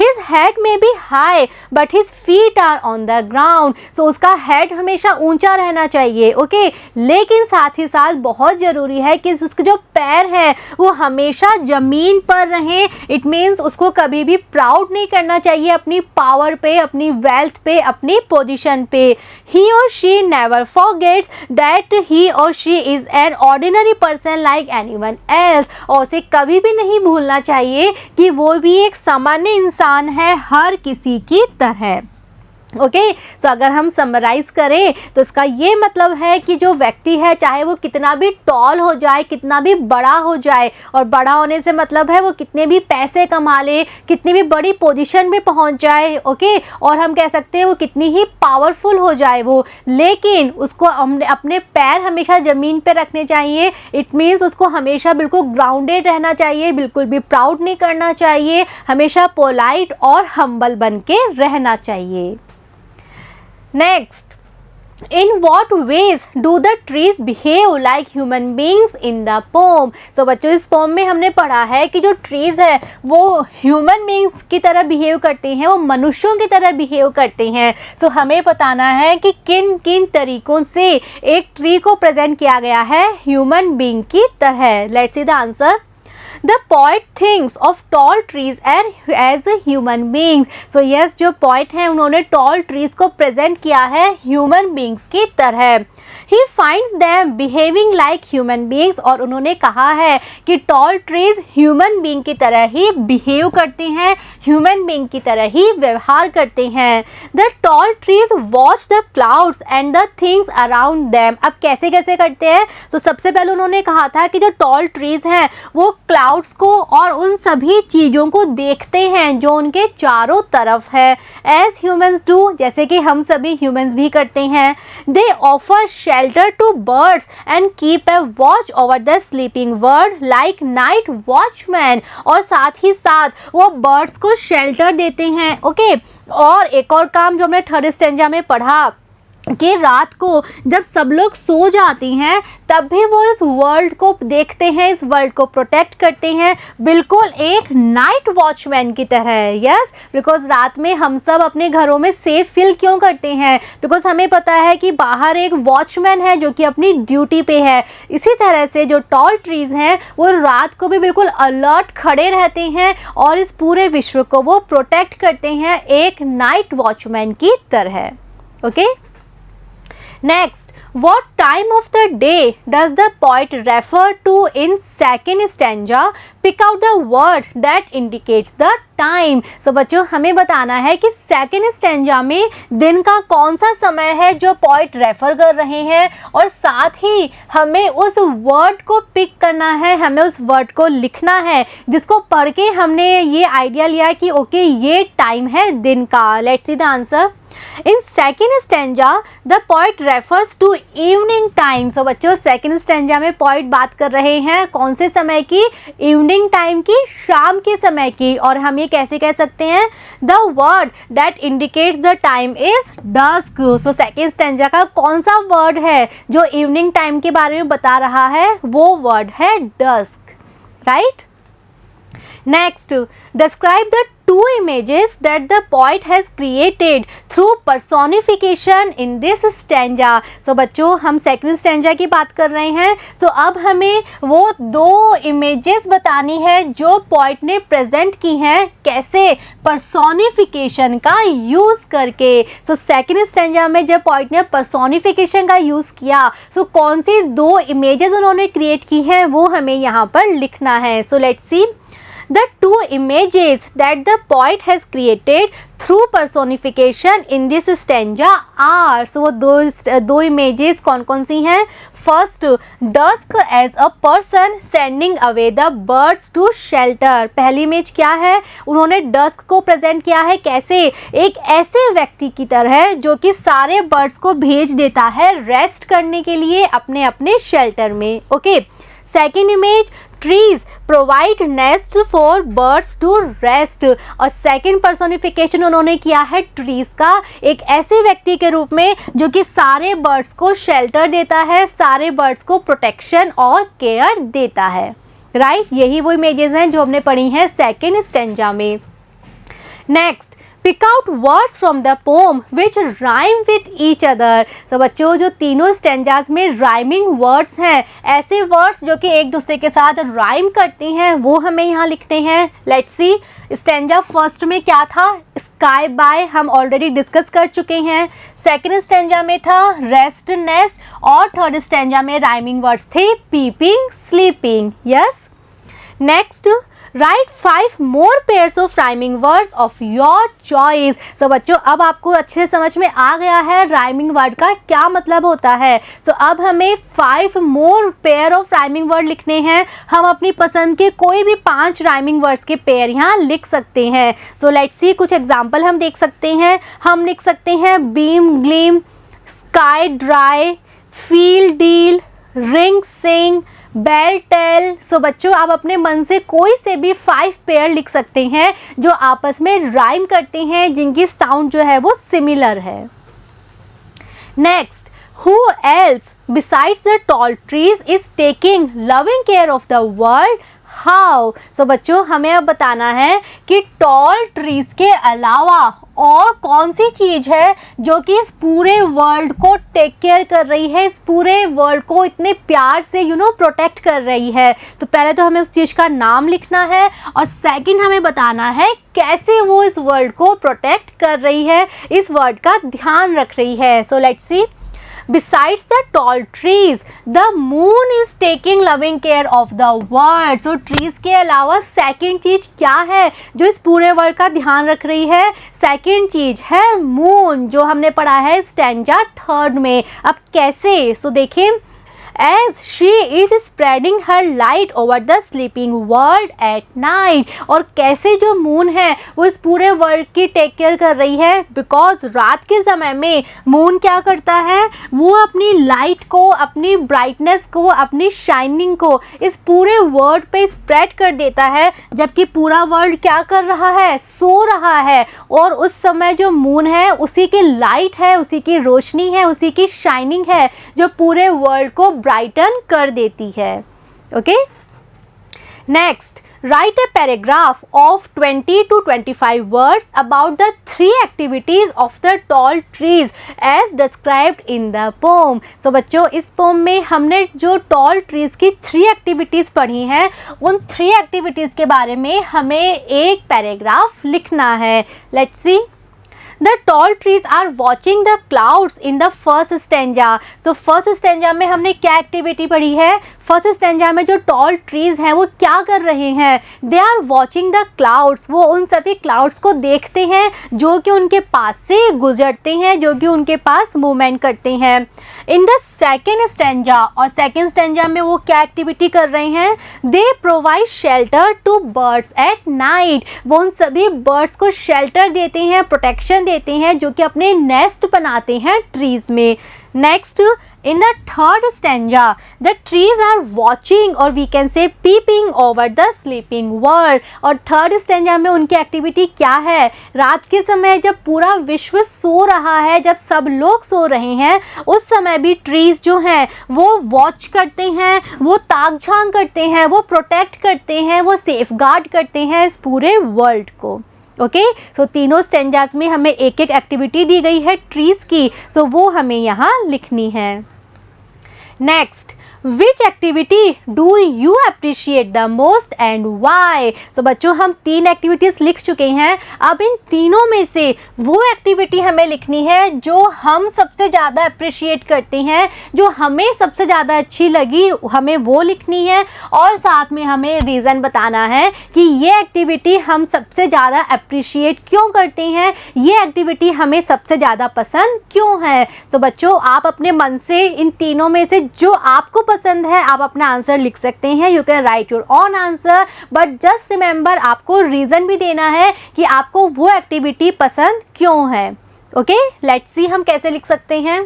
His head may be high but his feet are on the ground. So उसका हेड हमेशा ऊंचा रहना चाहिए, ओके. लेकिन साथ ही साथ बहुत ज़रूरी है कि उसके जो पैर हैं वो हमेशा ज़मीन पर रहें. इट मीन्स उसको कभी भी प्राउड नहीं करना चाहिए अपनी पावर पे, अपनी वेल्थ पे, अपनी पोजीशन पे. He or she never forgets that he or she is an ordinary person like anyone else. और उसे कभी भी नहीं भूलना चाहिए कि वो भी एक सामान्य इंसान है, हर किसी की तरह. ओके. सो अगर हम समराइज़ करें तो इसका ये मतलब है कि जो व्यक्ति है, चाहे वो कितना भी टॉल हो जाए, कितना भी बड़ा हो जाए, और बड़ा होने से मतलब है वो कितने भी पैसे कमा ले, कितनी भी बड़ी पोजीशन पे पहुंच जाए, ओके. और हम कह सकते हैं वो कितनी ही पावरफुल हो जाए वो, लेकिन उसको अपने पैर हमेशा ज़मीन पे रखने चाहिए. इट मीन्स उसको हमेशा बिल्कुल ग्राउंडेड रहना चाहिए, बिल्कुल भी प्राउड नहीं करना चाहिए, हमेशा पोलाइट और हम्बल बन के रहना चाहिए. Next, in what ways do the trees behave like human beings in the poem? So बच्चों इस poem में हमने पढ़ा है कि जो trees है वो human beings की तरह behave करते हैं, वो मनुष्यों की तरह behave करते हैं. So हमें बताना है कि किन किन तरीकों से एक tree को present किया गया है human being की तरह. Let's see the answer. The poet thinks of tall trees as a human beings. So yes, जो poet हैं उन्होंने tall trees को present किया है human beings की तरह. He finds them behaving like human beings. और उन्होंने कहा है कि tall trees human being की तरह ही behave करते हैं, human being की तरह ही व्यवहार करते हैं. The tall trees watch the clouds and the things around them. अब कैसे कैसे करते हैं? तो सबसे पहले उन्होंने कहा था कि जो tall trees हैं वो क्लाउड्स को और उन सभी चीज़ों को देखते हैं जो उनके चारों तरफ है. एज ह्यूमन्स डू, जैसे कि हम सभी ह्यूमन्स भी करते हैं. They offer shelter to birds and keep a watch over the sleeping world like night watchman. और साथ ही साथ वो बर्ड्स को शेल्टर देते हैं, ओके. और एक और काम जो हमने थर्ड स्टैंजा में पढ़ा कि रात को जब सब लोग सो जाती हैं तब भी वो इस वर्ल्ड को देखते हैं, इस वर्ल्ड को प्रोटेक्ट करते हैं, बिल्कुल एक नाइट वॉचमैन की तरह. यस, बिकॉज रात में हम सब अपने घरों में सेफ फील क्यों करते हैं? बिकॉज हमें पता है कि बाहर एक वॉचमैन है जो कि अपनी ड्यूटी पे है. इसी तरह से जो टॉल ट्रीज़ हैं वो रात को भी बिल्कुल अलर्ट खड़े रहते हैं और इस पूरे विश्व को वो प्रोटेक्ट करते हैं एक नाइट वॉचमैन की तरह. Okay. Next, what time of the day does the poet refer to in second stanza? Pick out the word that indicates the time. So बच्चों हमें बताना है कि second stanza में दिन का कौन सा समय है जो poet रेफर कर रहे हैं, और साथ ही हमें उस वर्ड को पिक करना है, हमें उस वर्ड को लिखना है जिसको पढ़ के हमने ये आइडिया लिया कि ओके ये टाइम है दिन का. Let's see the answer. In second stanza, the poet refers to evening time. So बच्चों second stanza में poet बात कर रहे हैं कौन से समय की? इवनिंग टाइम की, शाम के समय की. और हम ये कैसे कह सकते हैं? The word that indicates the time is dusk. So second stanza का कौन सा वर्ड है जो इवनिंग टाइम के बारे में बता रहा है? वो वर्ड है dusk, right? Next, describe the two images that the poet has created through personification in this stanza. So बच्चों हम second stanza की बात कर रहे हैं. So अब हमें वो दो images बतानी है जो poet ने present की हैं. कैसे? personification का use करके. So second stanza में जब poet ने personification का use किया, so कौन सी दो images उन्होंने create की हैं वो हमें यहाँ पर लिखना है. So let's see. The two images that the poet has created through personification in this stanza are, so वो दो images कौन कौन सी हैं? First, dusk as a person sending away the birds to shelter. पहली इमेज क्या है? उन्होंने dusk को प्रेजेंट किया है कैसे? एक ऐसे व्यक्ति की तरह जो कि सारे बर्ड्स को भेज देता है रेस्ट करने के लिए अपने अपने शेल्टर में. Okay. Second image, trees provide nest for birds to rest. और सेकेंड पर्सोनिफिकेशन उन्होंने किया है ट्रीज का, एक ऐसे व्यक्ति के रूप में जो कि सारे बर्ड्स को शेल्टर देता है, सारे बर्ड्स को प्रोटेक्शन और केयर देता है. राइट, यही वो इमेजेस हैं जो हमने पढ़ी हैं सेकेंड स्टेंजा में. Next, pick out words from the poem which rhyme with each other. तो बच्चों, जो तीनों स्टेंजाज में राइमिंग वर्ड्स हैं, ऐसे वर्ड्स जो कि एक दूसरे के साथ राइम करते हैं, वो हमें यहाँ लिखते हैं. लेट्स सी, स्टेंजा फर्स्ट में क्या था? स्काई बाय, हम ऑलरेडी डिस्कस कर चुके हैं. सेकेंड स्टेंजा में था रेस्ट नेस्ट, और थर्ड स्टेंजा में राइमिंग वर्ड्स थे peeping sleeping. Yes. Next, write 5 more pairs of rhyming words of your choice. So बच्चों, अब आपको अच्छे से समझ में आ गया है राइमिंग वर्ड का क्या मतलब होता है. सो अब हमें 5 more pair of rhyming word लिखने हैं. हम अपनी पसंद के कोई भी 5 राइमिंग वर्ड्स के पेयर यहाँ लिख सकते हैं. सो लेट्स सी, कुछ एग्जाम्पल हम देख सकते हैं. हम लिख सकते हैं beam gleam, sky dry, feel deal, ring sing, bell tell. So बच्चों, आप अपने मन से कोई से भी 5 पेयर लिख सकते हैं जो आपस में राइम करते हैं, जिनकी साउंड जो है वो सिमिलर है. Next, who else besides the tall trees is taking loving care of the world? How? सो बच्चों, हमें अब बताना है कि टॉल ट्रीज के अलावा और कौन सी चीज़ है जो कि इस पूरे वर्ल्ड को टेक केयर कर रही है, इस पूरे वर्ल्ड को इतने प्यार से प्रोटेक्ट कर रही है. तो पहले तो हमें उस चीज़ का नाम लिखना है, और सेकंड हमें बताना है कैसे वो इस वर्ल्ड को प्रोटेक्ट कर रही है, इस वर्ल्ड का ध्यान रख रही है. So let's see, Besides the tall trees, the moon is taking loving care of the world. So trees के अलावा सेकंड चीज़ क्या है जो इस पूरे वर्ल्ड का ध्यान रख रही है? सेकंड चीज़ है मून, जो हमने पढ़ा है स्टेंजा थर्ड में. अब कैसे? सो देखिए, as she is spreading her light over the sleeping world at night. और कैसे जो मून है वो इस पूरे वर्ल्ड की टेक केयर कर रही है, बिकॉज रात के समय में मून क्या करता है, वो अपनी लाइट को, अपनी ब्राइटनेस को, अपनी शाइनिंग को इस पूरे वर्ल्ड पे स्प्रेड कर देता है, जबकि पूरा वर्ल्ड क्या कर रहा है? सो रहा है. और उस समय जो मून है, उसी की लाइट है, उसी की रोशनी है, उसी की शाइनिंग है जो पूरे वर्ल्ड को ब्राइटन कर देती है. Okay. Next, write a paragraph of 20 to 25 words about the 3 activities of the tall trees as described in the poem. So बच्चों, इस poem में हमने जो tall trees की 3 activities पढ़ी हैं, उन 3 activities के बारे में हमें एक पैराग्राफ लिखना है. Let's see. The tall trees are watching the clouds in the first stanza. So first stanza में हमने क्या एक्टिविटी पढ़ी है? फर्स्ट स्टेंजा में जो टॉल ट्रीज हैं वो क्या कर रहे हैं? They are watching the clouds. वो उन सभी क्लाउड्स को देखते हैं जो कि उनके पास से गुजरते हैं, जो कि उनके पास मूवमेंट करते हैं. इन द सेकेंड स्टेंजा, और सेकेंड स्टेंजा में वो क्या एक्टिविटी कर रहे हैं? They provide shelter to birds at night. वो उन सभी बर्ड्स को शेल्टर देते हैं, प्रोटेक्शन देते हैं, जो कि अपने नेस्ट बनाते हैं ट्रीज में. Next, in the third stanza, the trees are watching, or we can say peeping over the sleeping world. और थर्ड स्टेंजा में उनकी एक्टिविटी क्या है? रात के समय जब पूरा विश्व सो रहा है, जब सब लोग सो रहे हैं, उस समय भी ट्रीज जो हैं वो वॉच करते हैं, वो ताक झांक करते हैं, वो प्रोटेक्ट करते हैं, वो सेफ गार्ड करते हैं इस पूरे वर्ल्ड को. ओके. सो तीनों स्टेंजास में हमें एक एक एक्टिविटी दी गई है ट्रीज की, सो वो हमें यहाँ लिखनी है. Next, which activity do you appreciate the most and why. So बच्चों हम 3 एक्टिविटीज़ लिख चुके हैं। अब इन तीनों में से वो एक्टिविटी हमें लिखनी है जो हम सबसे ज़्यादा अप्रिशिएट करते हैं, जो हमें सबसे ज़्यादा अच्छी लगी, हमें वो लिखनी है और साथ में हमें रीज़न बताना है कि ये एक्टिविटी हम सबसे ज़्यादा अप्रिशिएट क्यों करते हैं, ये एक्टिविटी हमें सबसे ज़्यादा पसंद क्यों है। सो बच्चों आप अपने मन से इन तीनों में से जो आपको पसंद है आप अपना आंसर लिख सकते हैं। You can write your on answer, but just remember आपको रीज़न भी देना है कि आपको वो एक्टिविटी पसंद क्यों है। ओके, लेट्स सी हम कैसे लिख सकते हैं।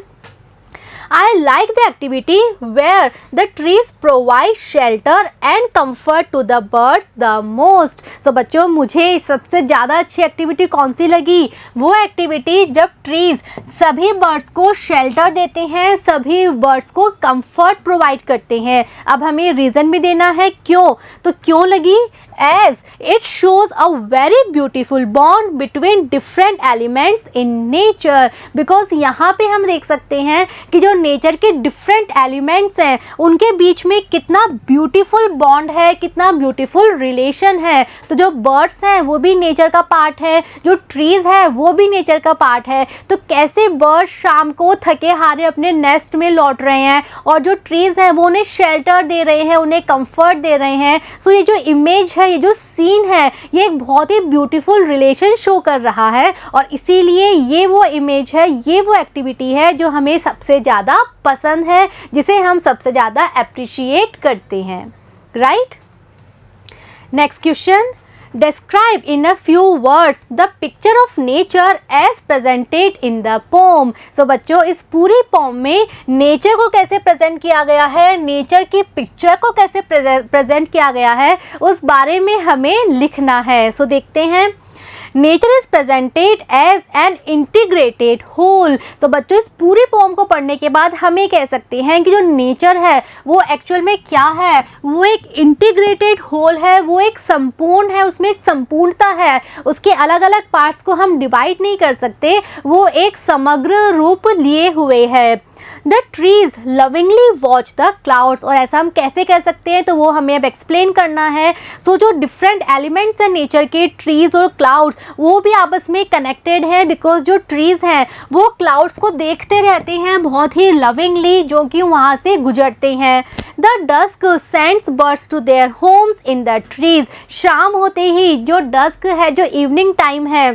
I like the activity where the trees provide shelter and comfort to the birds the most. So बच्चों मुझे सबसे ज़्यादा अच्छी एक्टिविटी कौन सी लगी? वो एक्टिविटी जब ट्रीज सभी बर्ड्स को शेल्टर देते हैं, सभी बर्ड्स को कंफर्ट प्रोवाइड करते हैं। अब हमें रीज़न भी देना है क्यों, तो क्यों लगी? As it shows a very beautiful bond between different elements in nature, because यहाँ पे हम देख सकते हैं कि जो नेचर के डिफरेंट एलिमेंट्स हैं उनके बीच में कितना ब्यूटीफुल बॉन्ड है, कितना ब्यूटीफुल रिलेशन है। तो जो बर्ड्स हैं वो भी नेचर का पार्ट है, जो ट्रीज़ है वो भी नेचर का पार्ट है। तो कैसे बर्ड्स शाम को थके हारे अपने नेस्ट में लौट रहे हैं और जो ट्रीज़ हैं वो उन्हें शेल्टर दे रहे हैं, उन्हें कंफर्ट दे रहे हैं। सो ये जो इमेज है, ये जो सीन है, ये एक बहुत ही ब्यूटीफुल रिलेशन शो कर रहा है और इसीलिए ये वो इमेज है, ये वो एक्टिविटी है जो हमें सबसे ज़्यादा पसंद है, जिसे हम सबसे ज़्यादा अप्रिशिएट करते हैं। Right, next question. Describe in a few words the picture of nature as presented in the poem. So बच्चों इस पूरी पोम में नेचर को कैसे प्रेजेंट किया गया है, नेचर की पिक्चर को कैसे प्रेजेंट किया गया है, उस बारे में हमें लिखना है। सो देखते हैं। Nature is presented as an integrated whole. So बच्चों इस पूरी पोम को पढ़ने के बाद हम ये कह सकते हैं कि जो नेचर है वो एक्चुअल में क्या है, वो एक इंटीग्रेटेड होल है, वो एक संपूर्ण है, उसमें एक संपूर्णता है, उसके अलग अलग पार्ट्स को हम डिवाइड नहीं कर सकते, वो एक समग्र रूप लिए हुए है। The trees lovingly watch the clouds, और ऐसा हम कैसे कह सकते हैं तो वो हमें अब एक्सप्लेन करना है। सो जो डिफरेंट एलिमेंट्स हैं नेचर के, ट्रीज और क्लाउड्स, वो भी आपस में कनेक्टेड है, बिकॉज जो ट्रीज हैं वो क्लाउड्स को देखते रहते हैं बहुत ही लविंगली, जो कि वहाँ से गुजरते हैं। The dusk sends birds to their homes in the trees, शाम होते ही जो डस्क है, जो इवनिंग टाइम है,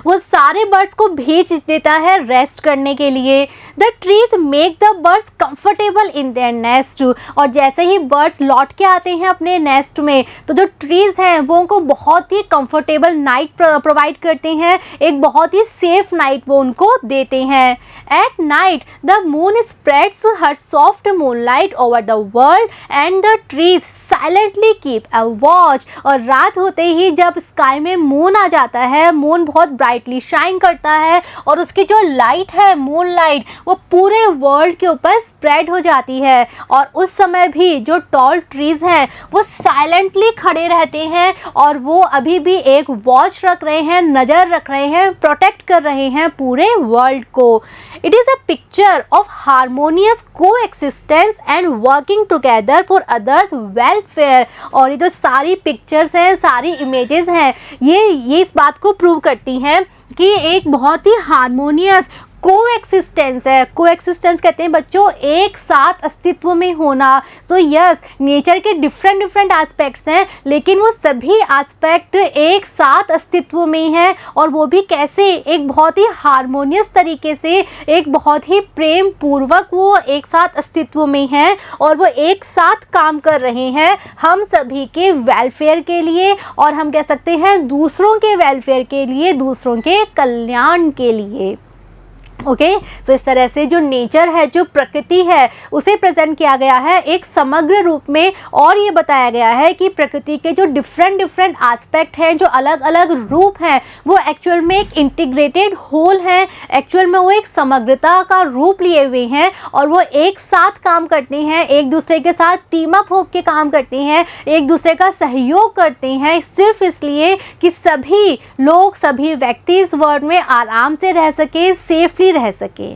वो सारे बर्ड्स को भेज देता है रेस्ट करने के लिए। The trees make the birds comfortable in their nest, और जैसे ही बर्ड्स लौट के आते हैं अपने नेस्ट में तो जो ट्रीज हैं वो उनको बहुत ही कंफर्टेबल नाइट प्रोवाइड करते हैं, एक बहुत ही सेफ नाइट वो उनको देते हैं। At night the moon spreads her soft moonlight over the world and the trees silently keep a watch, और रात होते ही जब स्काई में मून आ जाता है, मून बहुत ब्राइटली शाइन करता है और उसकी जो लाइट है, मून लाइट, वो पूरे वर्ल्ड के ऊपर स्प्रेड हो जाती है, और उस समय भी जो टॉल ट्रीज हैं वो साइलेंटली खड़े रहते हैं और वो अभी भी एक वॉच रख रहे हैं, नज़र रख रहे हैं, प्रोटेक्ट कर रहे हैं पूरे वर्ल्ड को। It is a picture of harmonious coexistence and working together for others welfare, और ये जो सारी पिक्चर्स हैं, सारी इमेजेस हैं, ये इस बात को प्रूव करती हैं कि एक बहुत ही हारमोनियस कोएक्सिस्टेंस है। कोएक्सिस्टेंस कहते हैं बच्चों एक साथ अस्तित्व में होना। सो यस, नेचर के डिफरेंट एस्पेक्ट्स हैं, लेकिन वो सभी एस्पेक्ट एक साथ अस्तित्व में हैं, और वो भी कैसे, एक बहुत ही हारमोनियस तरीके से, एक बहुत ही प्रेम पूर्वक वो एक साथ अस्तित्व में हैं और वो एक साथ काम कर रहे हैं हम सभी के वेलफेयर के लिए, और हम कह सकते हैं दूसरों के वेलफेयर के लिए, दूसरों के कल्याण के लिए। ओके, सो इस तरह से जो नेचर है, जो प्रकृति है, उसे प्रेजेंट किया गया है एक समग्र रूप में, और ये बताया गया है कि प्रकृति के जो डिफरेंट एस्पेक्ट हैं, जो अलग अलग रूप हैं, वो एक्चुअल में एक इंटीग्रेटेड होल है, एक्चुअल में वो एक समग्रता का रूप लिए हुए हैं और वो एक साथ काम करते हैं, एक दूसरे के साथ टीम अप होकर काम करते हैं, एक दूसरे का सहयोग करते हैं, सिर्फ इसलिए कि सभी लोग, सभी व्यक्ति इस वर्ल्ड में आराम से रह सके, सेफली रह सके।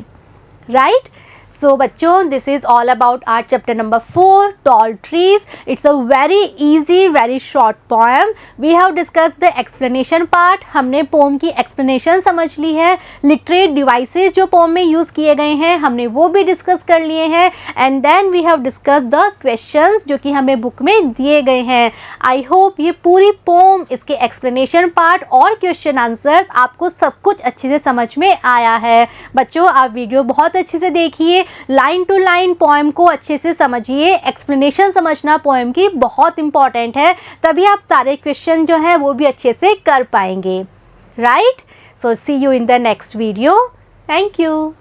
राइट, So बच्चों, this is all about our chapter number 4, Tall Trees. It's a very easy, very short poem. We have discussed the explanation part. हमने poem की explanation समझ ली है. Literate devices जो poem में use किए गए हैं हमने वो भी discuss कर लिए हैं. And then we have discussed the questions जो कि हमें book में दिए गए हैं. I hope ये पूरी poem, इसके explanation part और question answers आपको सब कुछ अच्छे से समझ में आया है. बच्चों, आप वीडियो बहुत अच्छे से देखिए, लाइन टू लाइन पोएम को अच्छे से समझिए. एक्सप्लेनेशन समझना पोएम की बहुत इंपॉर्टेंट है, तभी आप सारे क्वेश्चन जो है वो भी अच्छे से कर पाएंगे. Right? So see you in the next video. Thank you.